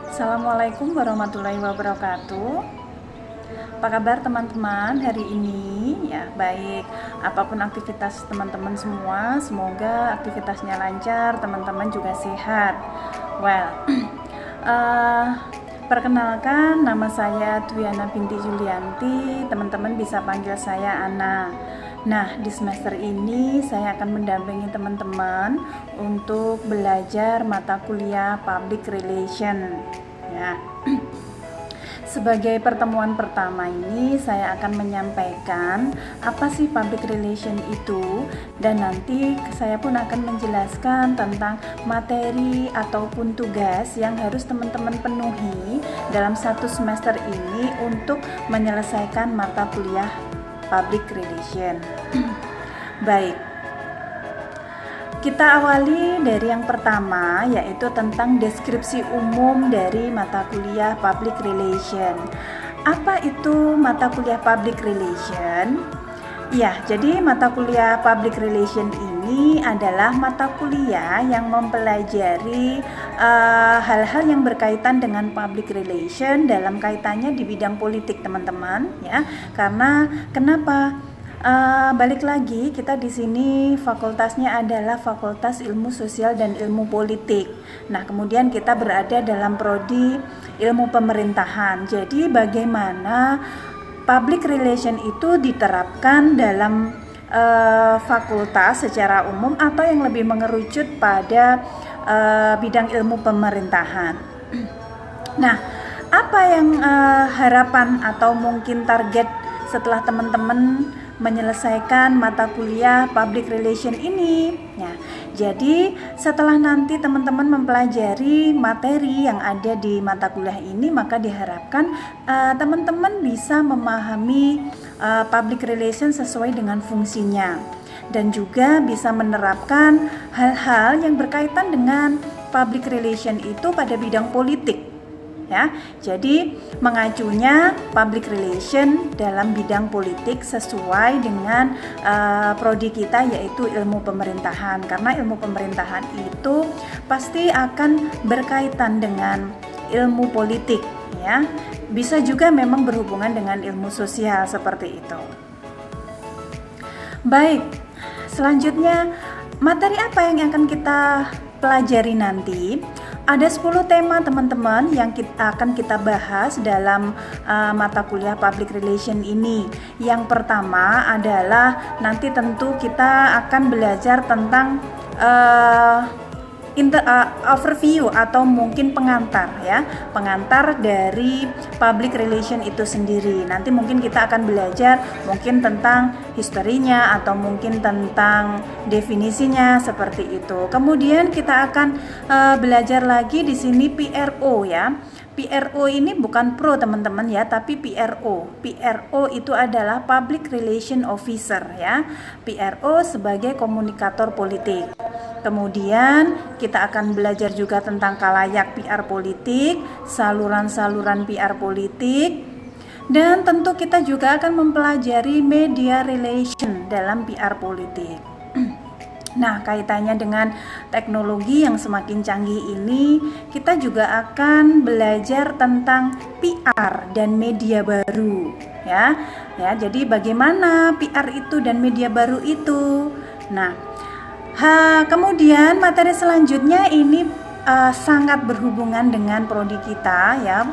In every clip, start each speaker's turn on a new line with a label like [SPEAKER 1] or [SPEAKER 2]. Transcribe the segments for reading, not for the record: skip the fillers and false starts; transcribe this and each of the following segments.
[SPEAKER 1] Assalamualaikum warahmatullahi wabarakatuh. Apa kabar teman-teman hari ini? Ya, baik. Apapun aktivitas teman-teman semua, semoga aktivitasnya lancar, teman-teman juga sehat. Well, perkenalkan, nama saya Dwiana binti Julianti. Teman-teman bisa panggil saya Ana. Nah, di semester ini saya akan mendampingi teman-teman untuk belajar mata kuliah Public Relation. Ya. Sebagai pertemuan pertama ini saya akan menyampaikan apa sih public relation itu, dan nanti saya pun akan menjelaskan tentang materi ataupun tugas yang harus teman-teman penuhi dalam satu semester ini untuk menyelesaikan mata kuliah public relation. Baik, kita awali dari yang pertama, yaitu tentang deskripsi umum dari mata kuliah Public Relation. Apa itu mata kuliah Public Relation? Ya, jadi mata kuliah Public Relation ini adalah mata kuliah yang mempelajari hal-hal yang berkaitan dengan public relation dalam kaitannya di bidang politik, teman-teman. Ya, karena kenapa? Balik lagi, kita di sini fakultasnya adalah Fakultas Ilmu Sosial dan Ilmu Politik. Nah, kemudian kita berada dalam prodi Ilmu Pemerintahan. Jadi bagaimana public relation itu diterapkan dalam fakultas secara umum atau yang lebih mengerucut pada bidang ilmu pemerintahan. Nah, apa yang harapan atau mungkin target setelah teman-teman menyelesaikan mata kuliah public relation ini? Ya, jadi setelah nanti teman-teman mempelajari materi yang ada di mata kuliah ini, maka diharapkan teman-teman bisa memahami public relation sesuai dengan fungsinya, dan juga bisa menerapkan hal-hal yang berkaitan dengan public relation itu pada bidang politik. Ya, jadi mengacunya public relation dalam bidang politik sesuai dengan prodi kita, yaitu ilmu pemerintahan, karena ilmu pemerintahan itu pasti akan berkaitan dengan ilmu politik, ya. Bisa juga memang berhubungan dengan ilmu sosial seperti itu. Baik, selanjutnya materi apa yang akan kita pelajari nanti? Ada 10 tema, teman-teman, yang akan kita bahas dalam mata kuliah Public Relation ini. Yang pertama adalah nanti tentu kita akan belajar tentang overview atau mungkin pengantar, ya, pengantar dari public relation itu sendiri. Nanti mungkin kita akan belajar mungkin tentang historinya atau mungkin tentang definisinya seperti itu. Kemudian kita akan belajar lagi di sini PRO, ya. PRO ini bukan pro, teman-teman, ya, tapi PRO. PRO itu adalah Public Relation Officer, ya. PRO sebagai komunikator politik. Kemudian kita akan belajar juga tentang kalayak PR politik, saluran-saluran PR politik, dan tentu kita juga akan mempelajari media relation dalam PR politik. Nah, kaitannya dengan teknologi yang semakin canggih ini, kita juga akan belajar tentang PR dan media baru, ya. Ya, jadi bagaimana PR itu dan media baru itu. Nah, kemudian materi selanjutnya ini sangat berhubungan dengan prodi kita, ya.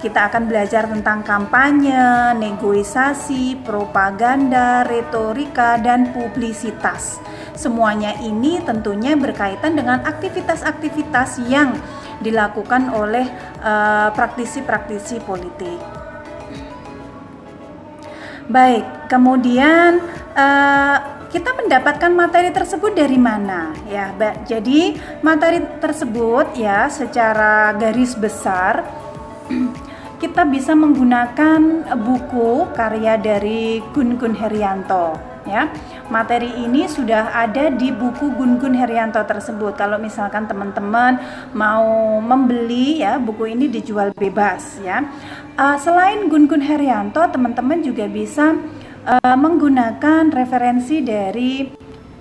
[SPEAKER 1] Kita akan belajar tentang kampanye, negosiasi, propaganda, retorika, dan publisitas. Semuanya ini tentunya berkaitan dengan aktivitas-aktivitas yang dilakukan oleh praktisi-praktisi politik. Baik, kemudian kita mendapatkan materi tersebut dari mana? Ya, jadi materi tersebut, ya, secara garis besar kita bisa menggunakan buku karya dari Gun-Gun Herianto, ya. Materi ini sudah ada di buku Gun-Gun Herianto tersebut. Kalau misalkan teman-teman mau membeli, ya, buku ini dijual bebas, ya. Selain Gun-Gun Herianto, teman-teman juga bisa menggunakan referensi dari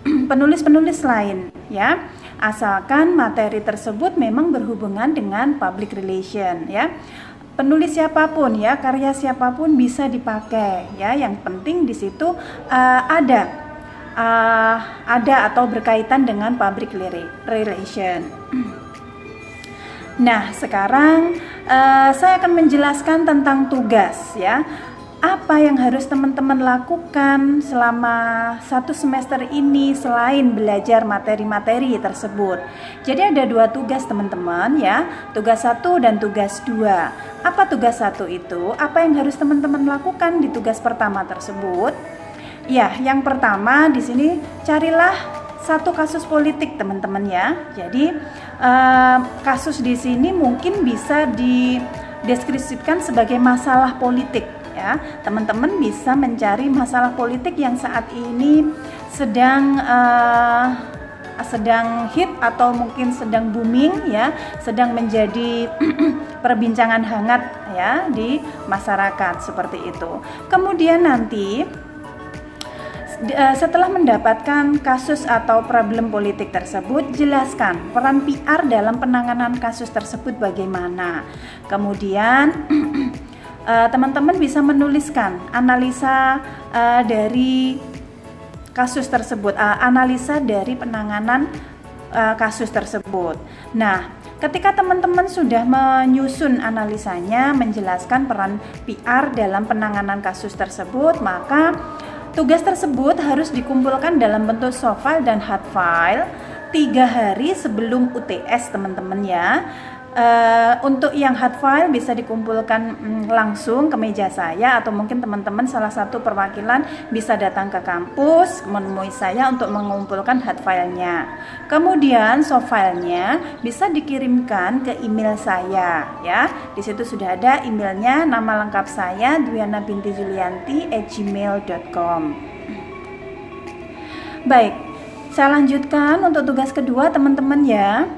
[SPEAKER 1] penulis-penulis lain, ya. asalkan materi tersebut memang berhubungan dengan public relation ya. Penulis siapapun ya, karya siapapun bisa dipakai ya. Yang penting di situ ada atau berkaitan dengan public relation. Nah, sekarang saya akan menjelaskan tentang tugas ya. Apa yang harus teman-teman lakukan selama 1 semester ini selain belajar materi-materi tersebut. Jadi ada 2 tugas teman-teman ya, tugas 1 dan tugas 2. Apa tugas 1 itu? Apa yang harus teman-teman lakukan di tugas pertama tersebut? Ya, yang pertama di sini carilah satu kasus politik teman-teman ya. Jadi kasus di sini mungkin bisa dideskripsikan sebagai masalah politik. Ya, teman-teman bisa mencari masalah politik yang saat ini sedang hit atau mungkin sedang booming ya, sedang menjadi perbincangan hangat ya di masyarakat seperti itu. Kemudian nanti setelah mendapatkan kasus atau problem politik tersebut, jelaskan peran PR dalam penanganan kasus tersebut bagaimana. Kemudian teman-teman bisa menuliskan analisa dari kasus tersebut, analisa dari penanganan kasus tersebut. Nah, ketika teman-teman sudah menyusun analisanya, menjelaskan peran PR dalam penanganan kasus tersebut, maka tugas tersebut harus dikumpulkan dalam bentuk soft file dan hard file 3 hari sebelum UTS teman-teman ya. Untuk yang hard file bisa dikumpulkan langsung ke meja saya, atau mungkin teman-teman salah satu perwakilan bisa datang ke kampus menemui saya untuk mengumpulkan hard filenya. Kemudian soft filenya bisa dikirimkan ke email saya ya. Di situ sudah ada emailnya, nama lengkap saya dwiana_binti_julianti@gmail.com. Baik, saya lanjutkan untuk tugas kedua teman-teman ya.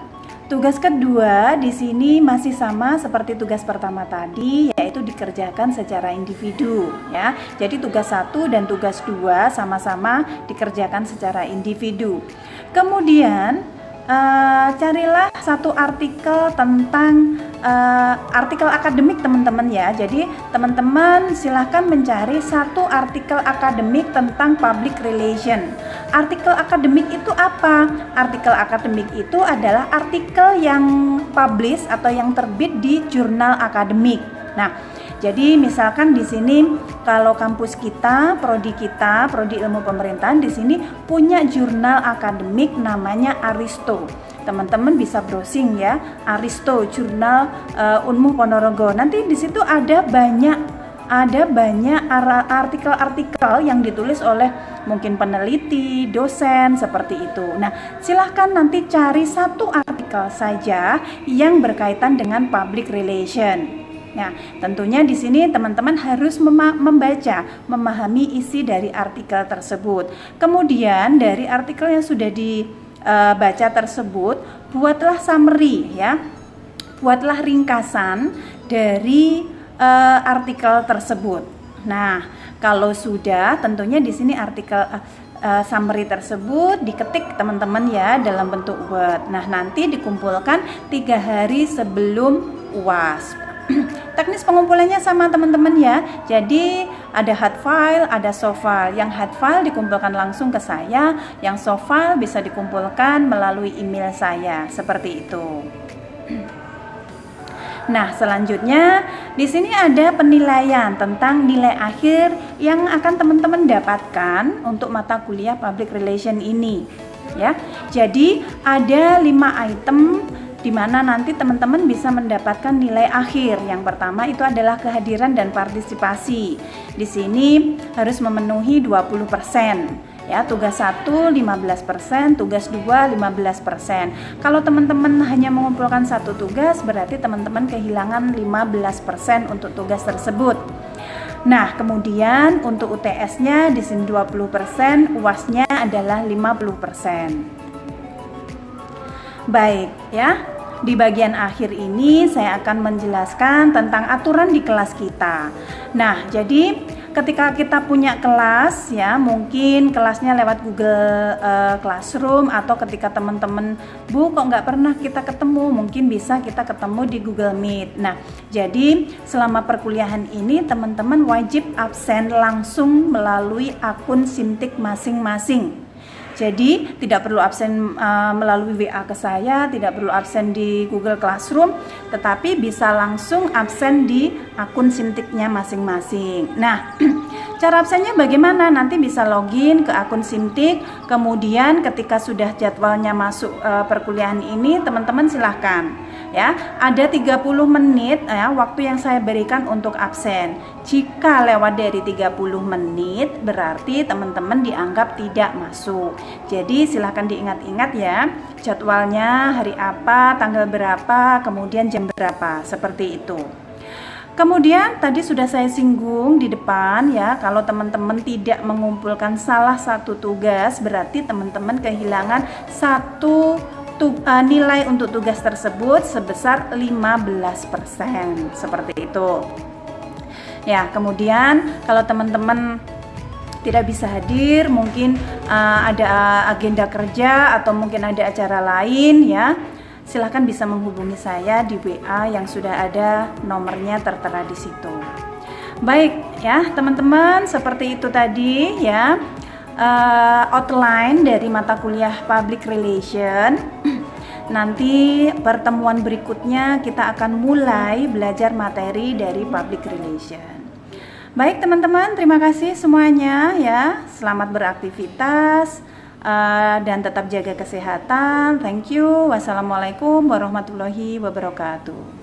[SPEAKER 1] Tugas kedua di sini masih sama seperti tugas pertama tadi, yaitu dikerjakan secara individu ya. Jadi tugas 1 dan tugas 2 sama-sama dikerjakan secara individu. Kemudian carilah satu artikel tentang artikel akademik teman-teman ya. Jadi teman-teman silahkan mencari satu artikel akademik tentang public relation. Artikel akademik itu apa? Artikel akademik itu adalah artikel yang publish atau yang terbit di jurnal akademik. Nah, jadi misalkan di sini kalau kampus kita, prodi Ilmu Pemerintahan di sini punya jurnal akademik namanya Aristo. Teman-teman bisa browsing ya, Aristo jurnal Unmu Ponorogo. Nanti di situ ada banyak artikel-artikel yang ditulis oleh mungkin peneliti, dosen seperti itu. Nah, silahkan nanti cari satu artikel saja yang berkaitan dengan public relation. Nah, tentunya di sini teman-teman harus membaca, memahami isi dari artikel tersebut. Kemudian dari artikel yang sudah dibaca tersebut, buatlah summary ya. Buatlah ringkasan dari artikel tersebut. Nah, kalau sudah, tentunya di sini artikel summary tersebut diketik teman-teman ya dalam bentuk Word. Nah, nanti dikumpulkan 3 hari sebelum UAS. Teknis pengumpulannya sama teman-teman ya. Jadi ada hard file, ada soft file. Yang hard file dikumpulkan langsung ke saya, yang soft file bisa dikumpulkan melalui email saya, seperti itu. Nah, selanjutnya di sini ada penilaian tentang nilai akhir yang akan teman-teman dapatkan untuk mata kuliah Public Relation ini, ya. Jadi ada 5 item di mana nanti teman-teman bisa mendapatkan nilai akhir. Yang pertama itu adalah kehadiran dan partisipasi. Di sini harus memenuhi 20%. Ya, tugas 1 15%, tugas 2 15%. Kalau teman-teman hanya mengumpulkan satu tugas, berarti teman-teman kehilangan 15% untuk tugas tersebut. Nah, kemudian untuk UTS-nya di sini 20%, UAS-nya adalah 50%. Baik, ya. di bagian akhir ini saya akan menjelaskan tentang aturan di kelas kita. Nah, jadi ketika kita punya kelas ya, mungkin kelasnya lewat Google Classroom, atau ketika teman-teman, Bu kok nggak pernah kita ketemu, mungkin bisa kita ketemu di Google Meet. Nah, jadi selama perkuliahan ini teman-teman wajib absen langsung melalui akun SIMTIK masing-masing. Jadi tidak perlu absen melalui WA ke saya, tidak perlu absen di Google Classroom, tetapi bisa langsung absen di akun SIMTIK-nya masing-masing. Nah, cara absennya bagaimana? Nanti bisa login ke akun SIMTIK, kemudian ketika sudah jadwalnya masuk perkuliahan ini, teman-teman silahkan ya, ada 30 menit ya waktu yang saya berikan untuk absen. Jika lewat dari 30 menit berarti teman-teman dianggap tidak masuk. Jadi silahkan diingat-ingat ya, jadwalnya hari apa, tanggal berapa, kemudian jam berapa, seperti itu. Kemudian tadi sudah saya singgung di depan ya, kalau teman-teman tidak mengumpulkan salah satu tugas berarti teman-teman kehilangan satu nilai untuk tugas tersebut sebesar 15%, seperti itu ya. Kemudian kalau teman-teman tidak bisa hadir, mungkin ada agenda kerja atau mungkin ada acara lain ya, silahkan bisa menghubungi saya di WA yang sudah ada nomornya tertera di situ. Baik ya teman-teman, seperti itu tadi ya outline dari mata kuliah Public Relation. Nanti pertemuan berikutnya kita akan mulai belajar materi dari Public Relation. Baik teman-teman, terima kasih semuanya ya. Selamat beraktivitas dan tetap jaga kesehatan. Thank you. Wassalamualaikum warahmatullahi wabarakatuh.